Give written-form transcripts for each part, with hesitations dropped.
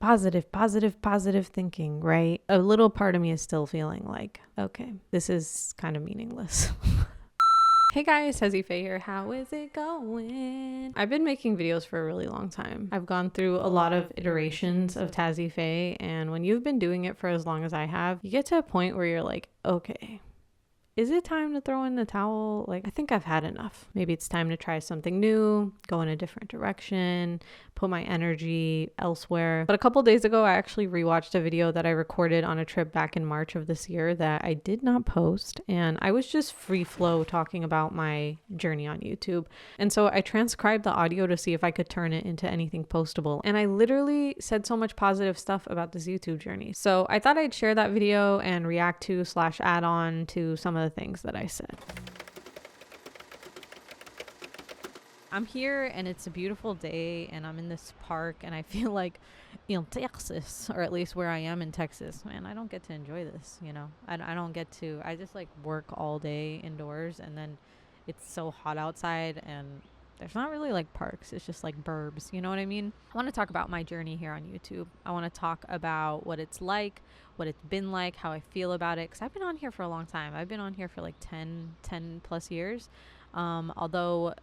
positive thinking, right? A little part of me is still feeling like, okay, this is kind of meaningless. Hey guys, TazzyPhe here. How is it going? I've been making videos for a really long time. I've gone through a lot of iterations of TazzyPhe, and when you've been doing it for as long as I have, you get to a point where you're like, okay, is it time to throw in the towel? Like, I think I've had enough. Maybe it's time to try something new, go in a different direction, put my energy elsewhere. But a couple days ago, I actually rewatched a video that I recorded on a trip back in March of this year that I did not post. And I was just free flow talking about my journey on YouTube. And so I transcribed the audio to see if I could turn it into anything postable. And I literally said so much positive stuff about this YouTube journey. So I thought I'd share that video and react to / add on to some of the things that I said. I'm here and it's a beautiful day and I'm in this park and I feel like in Texas, or at least where I am in Texas, man, I don't get to enjoy this, you know. I don't get to, I just like work all day indoors and then it's so hot outside and there's not really like parks. It's just like burbs, you know what I mean? I want to talk about my journey here on YouTube. I want to talk about what it's like, what it's been like, how I feel about it. Because I've been on here for a long time. I've been on here for like 10 plus years. Although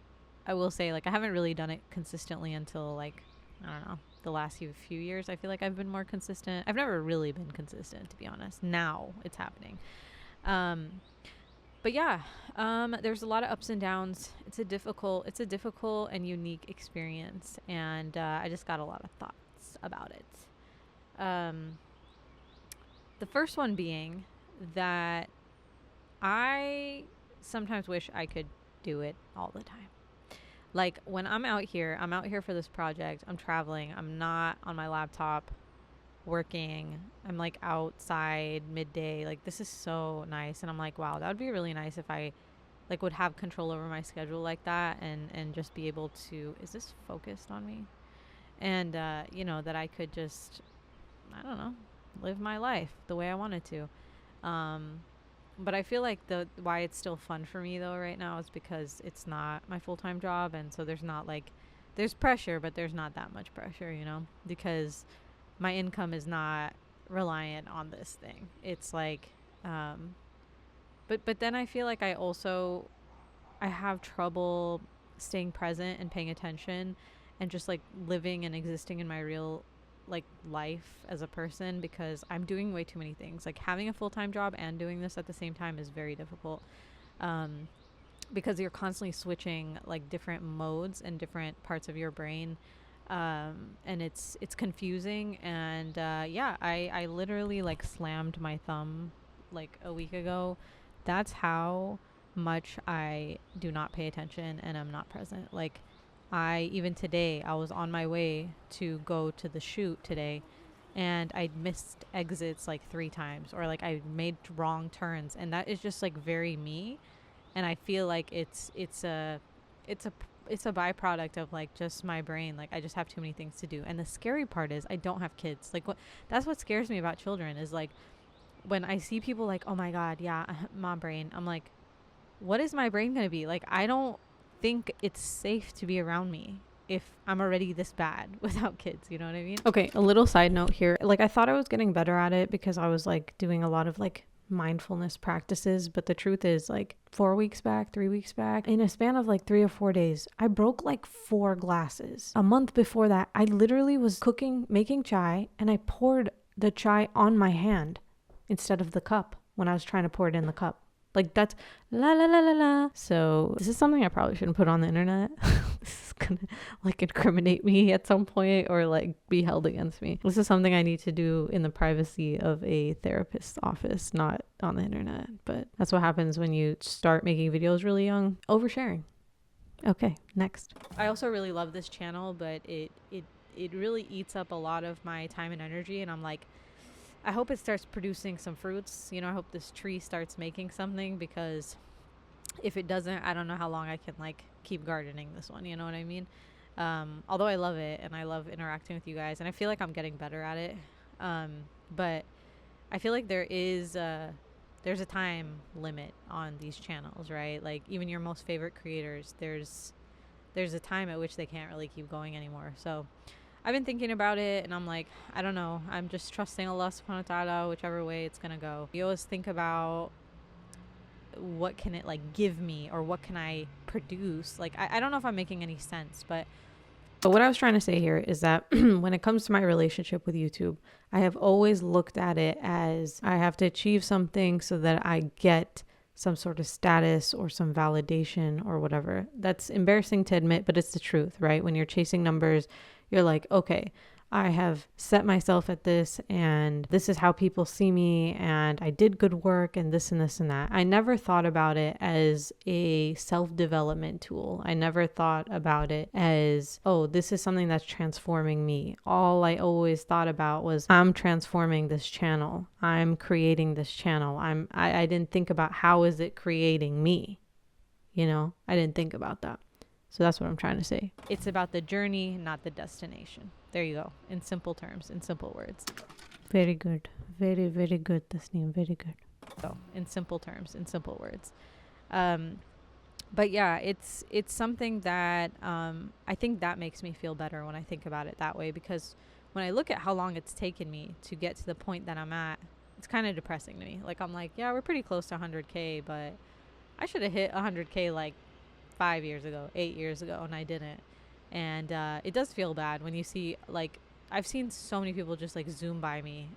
I will say, like, I haven't really done it consistently until like, I don't know, the last few years. I feel like I've been more consistent. I've never really been consistent, to be honest. Now it's happening. But yeah, there's a lot of ups and downs. It's a difficult and unique experience. And I just got a lot of thoughts about it. The first one being that I sometimes wish I could do it all the time. Like when I'm out here for this project, I'm traveling, I'm not on my laptop working, I'm like outside midday, like this is so nice. And I'm like, wow, that would be really nice if I like would have control over my schedule like that and just be able to, is this focused on me? And you know, that I could just, I don't know, live my life the way I wanted to. But I feel like why it's still fun for me though right now is because it's not my full-time job, and so there's not like, there's pressure, but there's not that much pressure, you know, because my income is not reliant on this thing. It's like, but then I feel like I have trouble staying present and paying attention and just like living and existing in my real like life as a person, because I'm doing way too many things. Like having a full-time job and doing this at the same time is very difficult, because you're constantly switching like different modes and different parts of your brain, and it's confusing. And yeah, I literally like slammed my thumb like a week ago. That's how much I do not pay attention and I'm not present. Like even today, I was on my way to go to the shoot today and I missed exits like 3 times, or like I made wrong turns, and that is just like very me. And I feel like it's a byproduct of like just my brain. Like I just have too many things to do. And the scary part is I don't have kids. Like that's what scares me about children, is like when I see people like, oh my God, yeah, my brain. I'm like, what is my brain going to be? Like, I don't think it's safe to be around me if I'm already this bad without kids, you know what I mean? Okay, a little side note here. Like I thought I was getting better at it because I was like doing a lot of like mindfulness practices, but the truth is like 3 weeks back, in a span of like 3 or 4 days, I broke like 4 glasses. A month before that, I literally was making chai, and I poured the chai on my hand instead of the cup when I was trying to pour it in the cup. Like that's la la la la la. So this is something I probably shouldn't put on the internet. This is gonna like incriminate me at some point or like be held against me. This is something I need to do in the privacy of a therapist's office, not on the internet. But that's what happens when you start making videos really young. Oversharing. Okay, next. I also really love this channel, but it really eats up a lot of my time and energy, and I'm like, I hope it starts producing some fruits. You know, I hope this tree starts making something, because if it doesn't, I don't know how long I can like keep gardening this one. You know what I mean? Although I love it and I love interacting with you guys, and I feel like I'm getting better at it. But I feel like there's a time limit on these channels, right? Like even your most favorite creators, there's a time at which they can't really keep going anymore. So I've been thinking about it, and I'm like, I don't know. I'm just trusting Allah subhanahu wa ta'ala, whichever way it's going to go. You always think about what can it like give me, or what can I produce? Like, I don't know if I'm making any sense, but what I was trying to say here is that when it comes to my relationship with YouTube, I have always looked at it as I have to achieve something so that I get some sort of status or some validation or whatever. That's embarrassing to admit, but it's the truth, right? When you're chasing numbers, you're like, okay, I have set myself at this, and this is how people see me, and I did good work, and this and this and that. I never thought about it as a self-development tool. I never thought about it as, oh, this is something that's transforming me. All I always thought about was, I'm transforming this channel. I'm creating this channel. I didn't think about how is it creating me. You know, I didn't think about that. So that's what I'm trying to say. It's about the journey, not the destination. There you go. In simple terms, in simple words. Very good. Very, very good, Tasneem. Very good. So, in simple terms, in simple words. But yeah, it's something that I think that makes me feel better when I think about it that way. Because when I look at how long it's taken me to get to the point that I'm at, it's kind of depressing to me. Like, I'm like, yeah, we're pretty close to 100K, but I should have hit 100K like 5 years ago, 8 years ago, and I didn't. And it does feel bad when you see, like, I've seen so many people just like zoom by me,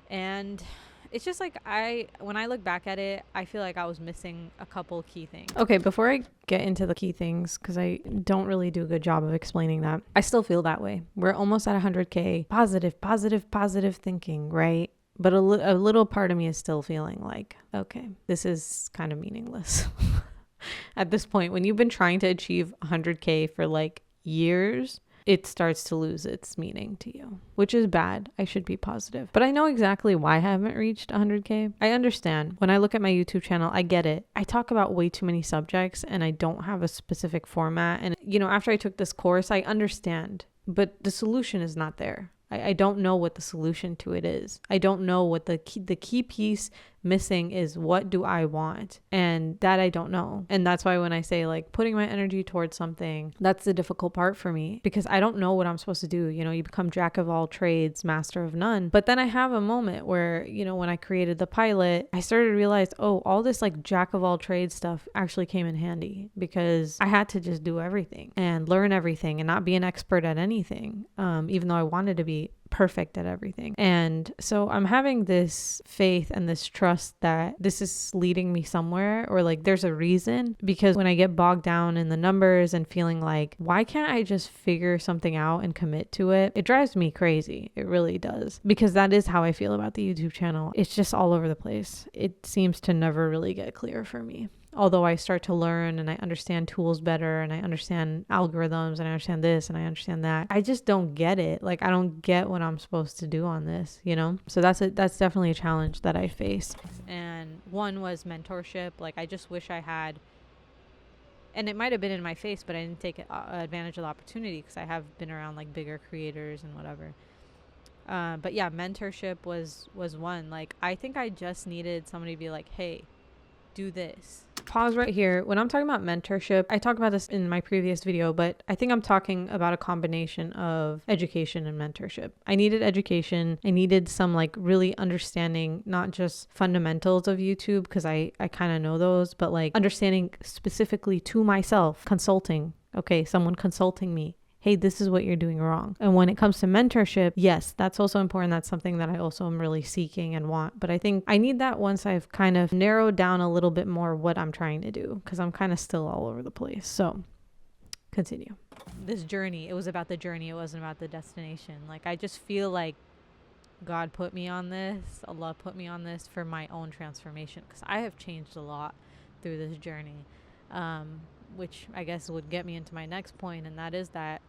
and it's just like, when I look back at it, I feel like I was missing a couple key things. Okay, before I get into the key things, because I don't really do a good job of explaining that, I still feel that way. We're almost at 100K. Positive thinking, right? But a little part of me is still feeling like, okay, this is kind of meaningless. At this point, when you've been trying to achieve 100K for like years, it starts to lose its meaning to you, which is bad. I should be positive. But I know exactly why I haven't reached 100K. I understand. When I look at my YouTube channel, I get it. I talk about way too many subjects, and I don't have a specific format. And, you know, after I took this course, I understand. But the solution is not there. I don't know what the solution to it is. I don't know what the key piece missing is. What do I want? And that I don't know. And that's why when I say like putting my energy towards something, that's the difficult part for me, because I don't know what I'm supposed to do. You know, you become jack of all trades, master of none. But then I have a moment where, you know, when I created the pilot, I started to realize, oh, all this like jack of all trades stuff actually came in handy, because I had to just do everything and learn everything and not be an expert at anything, even though I wanted to be perfect at everything. And so I'm having this faith and this trust that this is leading me somewhere, or like there's a reason. Because when I get bogged down in the numbers and feeling like, why can't I just figure something out and commit to it? It drives me crazy. It really does. Because that is how I feel about the YouTube channel. It's just all over the place. It seems to never really get clear for me. Although I start to learn and I understand tools better, and I understand algorithms, and I understand this and I understand that, I just don't get it. Like, I don't get what I'm supposed to do on this, you know? So that's definitely a challenge that I face. And one was mentorship. Like, I just wish I had, and it might have been in my face, but I didn't take advantage of the opportunity, because I have been around like bigger creators and whatever. But yeah, mentorship was one. Like, I think I just needed somebody to be like, hey, do this. Pause right here. When I'm talking about mentorship, I talked about this in my previous video, but I think I'm talking about a combination of education and mentorship. I needed education. I needed some like really understanding, not just fundamentals of YouTube, because I kind of know those, but like understanding specifically to myself, consulting. Okay, someone consulting me. Hey, this is what you're doing wrong. And when it comes to mentorship, yes, that's also important. That's something that I also am really seeking and want. But I think I need that once I've kind of narrowed down a little bit more what I'm trying to do, because I'm kind of still all over the place. So continue. This journey, it was about the journey. It wasn't about the destination. Like, I just feel like God put me on this. Allah put me on this for my own transformation, because I have changed a lot through this journey. Which I guess would get me into my next point, and that is that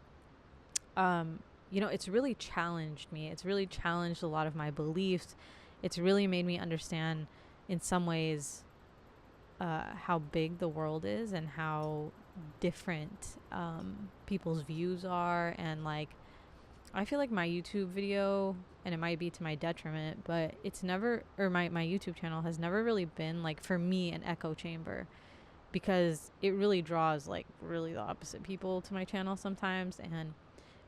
you know, it's really challenged me. It's really challenged a lot of my beliefs. It's really made me understand in some ways how big the world is, and how different people's views are. And like, I feel like my YouTube video, and it might be to my detriment, but it's never, or my YouTube channel has never really been like, for me, an echo chamber, because it really draws like really the opposite people to my channel sometimes. And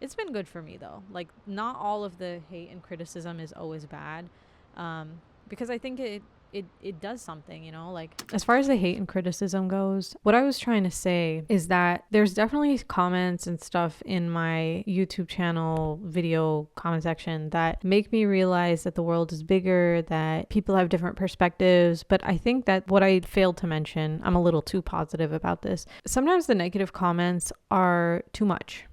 It's been good for me though. Like, not all of the hate and criticism is always bad, because I think it does something, you know? Like, as far as the hate and criticism goes, what I was trying to say is that there's definitely comments and stuff in my YouTube channel video comment section that make me realize that the world is bigger, that people have different perspectives. But I think that what I failed to mention, I'm a little too positive about this. Sometimes the negative comments are too much.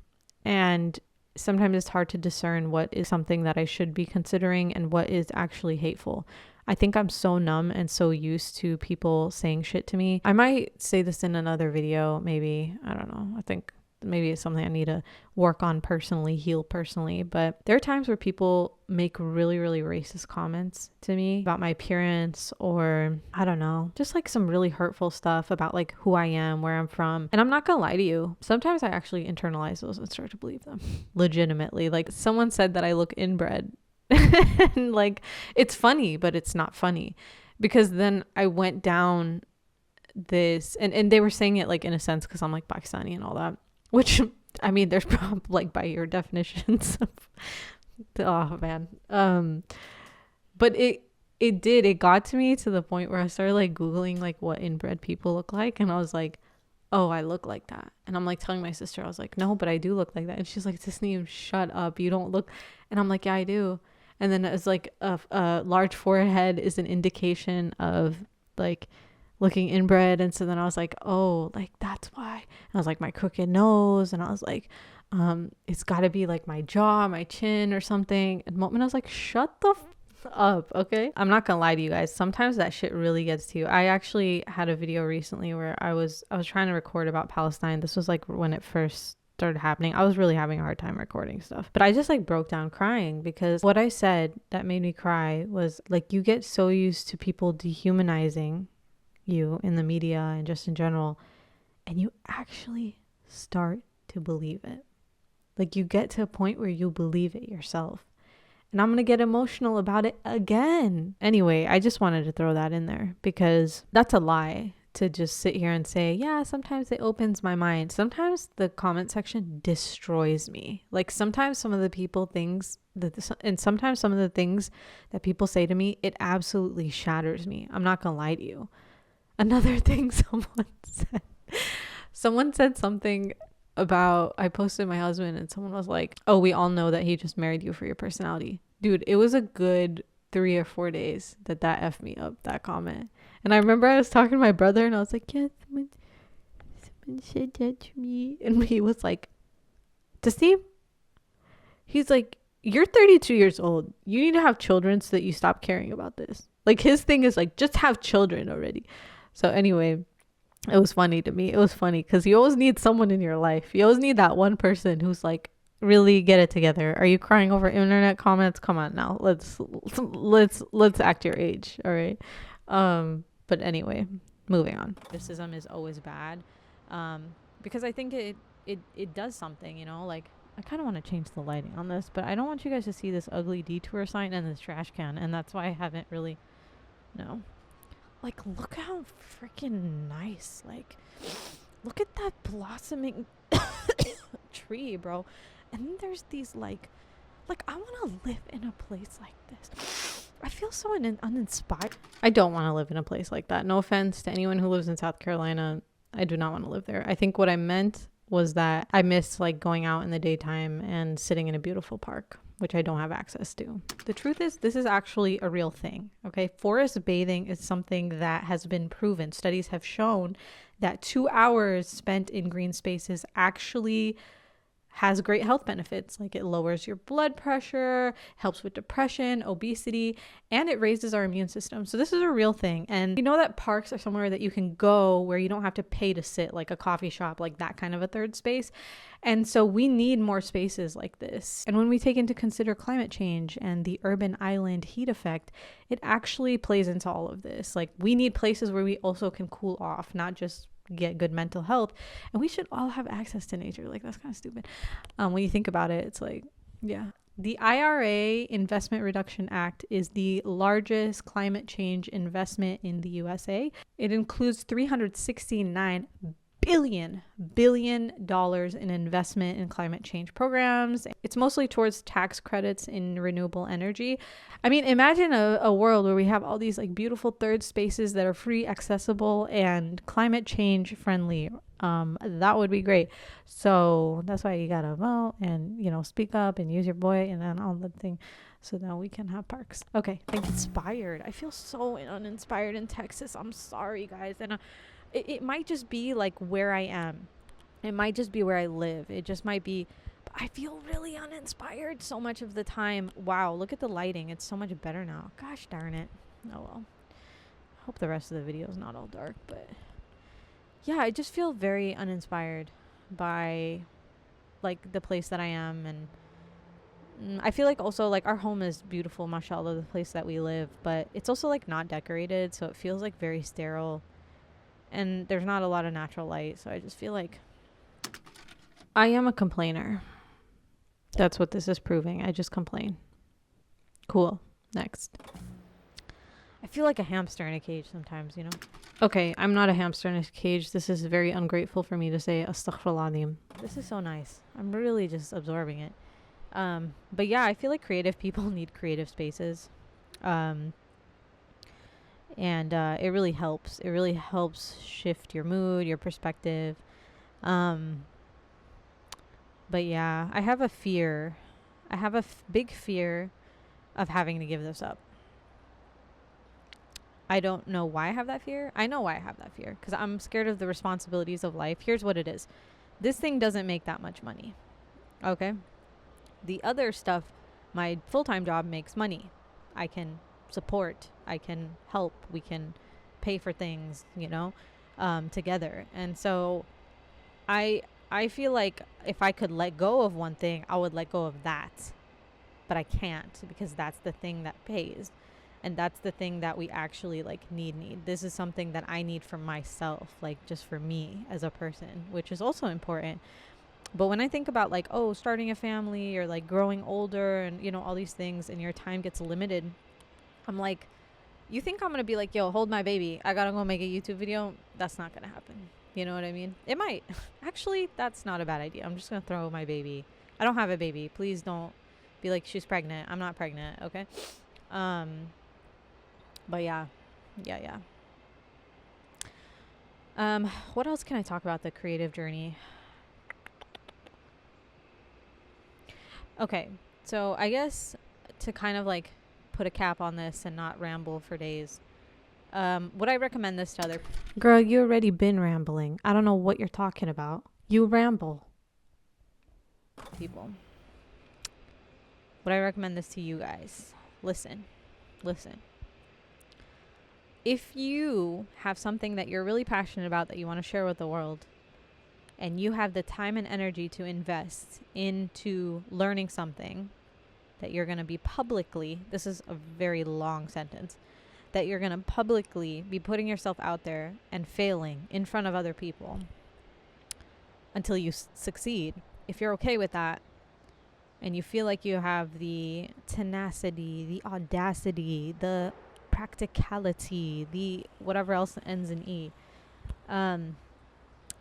And sometimes it's hard to discern what is something that I should be considering and what is actually hateful. I think I'm so numb and so used to people saying shit to me. I might say this in another video, maybe. I don't know. I think maybe it's something I need to work on personally, heal personally. But there are times where people make really, really racist comments to me about my appearance, or I don't know, just like some really hurtful stuff about like who I am, where I'm from. And I'm not gonna lie to you, sometimes I actually internalize those and start to believe them legitimately. Like, someone said that I look inbred. And like, it's funny, but it's not funny, because then I went down this, and they were saying it like in a sense because I'm like Pakistani and all that, which I mean, there's probably like by your definitions of, oh man. But it got to me to the point where I started like Googling like what inbred people look like, and I was like, oh, I look like that. And I'm like telling my sister, I was like, no, but I do look like that. And she's like, Tisney, shut up, you don't look. And I'm like, yeah, I do. And then it's like a large forehead is an indication of like looking inbred. And so then I was like, oh, like that's why. And I was like, my crooked nose. And I was like, it's got to be like my jaw, my chin or something. And the moment I was like, shut the up, okay? I'm not gonna lie to you guys, sometimes that shit really gets to you. I actually had a video recently where I was trying to record about Palestine. This was like when it first started happening. I was really having a hard time recording stuff, but I just like broke down crying, because what I said that made me cry was like, you get so used to people dehumanizing you in the media and just in general, and you actually start to believe it. Like, you get to a point where you believe it yourself. And I'm going to get emotional about it again. Anyway, I just wanted to throw that in there, because that's a lie to just sit here and say, yeah, sometimes it opens my mind. Sometimes the comment section destroys me. Like, sometimes some of the things that people say to me, it absolutely shatters me. I'm not going to lie to you. Another thing someone said something about, I posted my husband, and someone was like, oh, we all know that he just married you for your personality. Dude, it was a good 3 or 4 days that effed me up, that comment. And I remember I was talking to my brother, and I was like, yeah, someone said that to me. And he was like, Tasneem? He's like, you're 32 years old. You need to have children so that you stop caring about this. Like, his thing is like, just have children already. So anyway, it was funny to me. It was funny because you always need someone in your life. You always need that one person who's like, really get it together. Are you crying over internet comments? Come on now. Let's act your age. All right. But anyway, moving on. Criticism is always bad, because I think it does something, you know. Like, I kind of want to change the lighting on this, but I don't want you guys to see this ugly detour sign and this trash can, and that's why I haven't really. No. Like, look how freaking nice. Like, look at that blossoming tree, bro. And then there's these like I want to live in a place like this. I feel so uninspired. I don't want to live in a place like that. No offense to anyone who lives in South Carolina. I do not want to live there. I think what I meant was that I miss like going out in the daytime and sitting in a beautiful park, which I don't have access to. The truth is, this is actually a real thing, okay? Forest bathing is something that has been proven. Studies have shown that 2 hours spent in green spaces actually has great health benefits. Like, it lowers your blood pressure, helps with depression, obesity, and it raises our immune system. So this is a real thing. And you know that parks are somewhere that you can go where you don't have to pay to sit, like a coffee shop, like that kind of a third space. And so we need more spaces like this. And when we take into consider climate change and the urban island heat effect, it actually plays into all of this. Like, we need places where we also can cool off, not just get good mental health. And we should all have access to nature. Like, that's kind of stupid. When you think about it, it's like, yeah. The IRA Investment Reduction Act is the largest climate change investment in the USA. It includes $369 billion dollars in investment in climate change programs. It's mostly towards tax credits in renewable energy. I mean, imagine a world where we have all these like beautiful third spaces that are free, accessible, and climate change friendly. That would be great. So that's why you gotta vote and, you know, speak up and use your voice and then all the thing, so that we can have parks. Okay, I'm inspired. I feel so uninspired in Texas. I'm sorry, guys. And it might just be like where I am. It might just be where I live. It just might be. I feel really uninspired so much of the time. Wow, look at the lighting. It's so much better now. Gosh darn it. Oh well. Hope the rest of the video is not all dark, but yeah, I just feel very uninspired by like the place that I am. And I feel like also like our home is beautiful, mashallah, the place that we live, but it's also like not decorated, so it feels like very sterile. And there's not a lot of natural light, so I just feel like I am a complainer. That's what this is proving. I just complain. Cool. Next. I feel like a hamster in a cage sometimes, you know? Okay, I'm not a hamster in a cage. This is very ungrateful for me to say. Astaghfirullah. This is so nice. I'm really just absorbing it. But yeah, I feel like creative people need creative spaces. And it really helps. It really helps shift your mood, your perspective. But yeah, I have a fear. I have a big fear of having to give this up. I don't know why I have that fear. I know why I have that fear, because I'm scared of the responsibilities of life. Here's what it is. This thing doesn't make that much money. Okay? The other stuff, my full-time job makes money. I can support, I can help, we can pay for things, you know, together. And so I feel like if I could let go of one thing, I would let go of that. But I can't, because that's the thing that pays. And that's the thing that we actually like need. This is something that I need for myself, like just for me as a person, which is also important. But when I think about like, oh, starting a family or like growing older and, you know, all these things, and your time gets limited, I'm like, you think I'm going to be like, yo, hold my baby, I got to go make a YouTube video? That's not going to happen. You know what I mean? It might. Actually, that's not a bad idea. I'm just going to throw my baby. I don't have a baby. Please don't be like, she's pregnant. I'm not pregnant. Okay. But yeah. What else can I talk about the creative journey? Okay. So I guess to kind of like put a cap on this and not ramble for days, would I recommend this to other girl? You already been rambling. I don't know what you're talking about. You ramble. People. Would I recommend this to you guys? Listen. If you have something that you're really passionate about that you want to share with the world, and you have the time and energy to invest into learning something that you're going to be publicly, this is a very long sentence, that you're going to publicly be putting yourself out there and failing in front of other people until you succeed. If you're okay with that, and you feel like you have the tenacity, the audacity, the practicality, the whatever else ends in E, then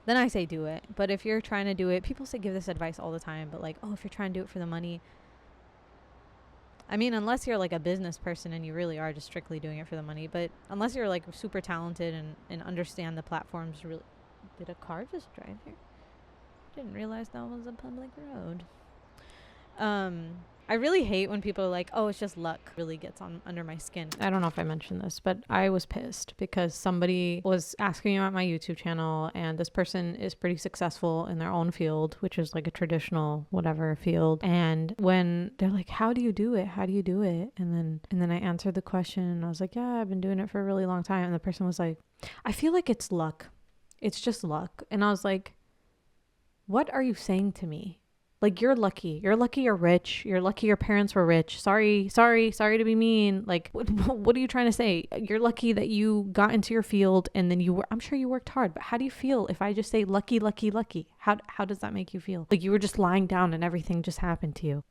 I say do it. But if you're trying to do it, people say give this advice all the time, but like, oh, if you're trying to do it for the money, I mean, unless you're like a business person and you really are just strictly doing it for the money, but unless you're like super talented and understand the platforms really. Did a car just drive here? Didn't realize that was a public road. I really hate when people are like, oh, it's just luck. Really gets on under my skin. I don't know if I mentioned this, but I was pissed because somebody was asking about my YouTube channel, and this person is pretty successful in their own field, which is like a traditional whatever field. And when they're like, how do you do it? How do you do it? And then I answered the question, and I was like, yeah, I've been doing it for a really long time. And the person was like, I feel like it's luck. It's just luck. And I was like, what are you saying to me? Like, you're lucky. You're lucky you're rich. You're lucky your parents were rich. Sorry to be mean. Like, what are you trying to say? You're lucky that you got into your field and then I'm sure you worked hard, but how do you feel if I just say lucky? How does that make you feel? Like you were just lying down and everything just happened to you.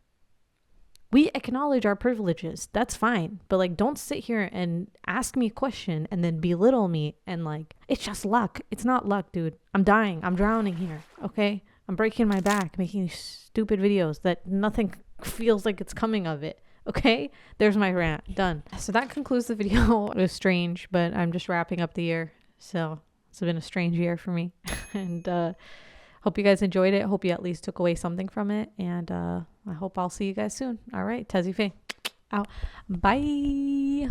We acknowledge our privileges. That's fine. But like, don't sit here and ask me a question and then belittle me and like, it's just luck. It's not luck, dude. I'm dying. I'm drowning here. Okay. I'm breaking my back making these stupid videos that nothing feels like it's coming of it. Okay. There's my rant. Done. So that concludes the video. It was strange, but I'm just wrapping up the year. So it's been a strange year for me. And, hope you guys enjoyed it. Hope you at least took away something from it. And I hope I'll see you guys soon. All right. TazzyPhe out. Bye.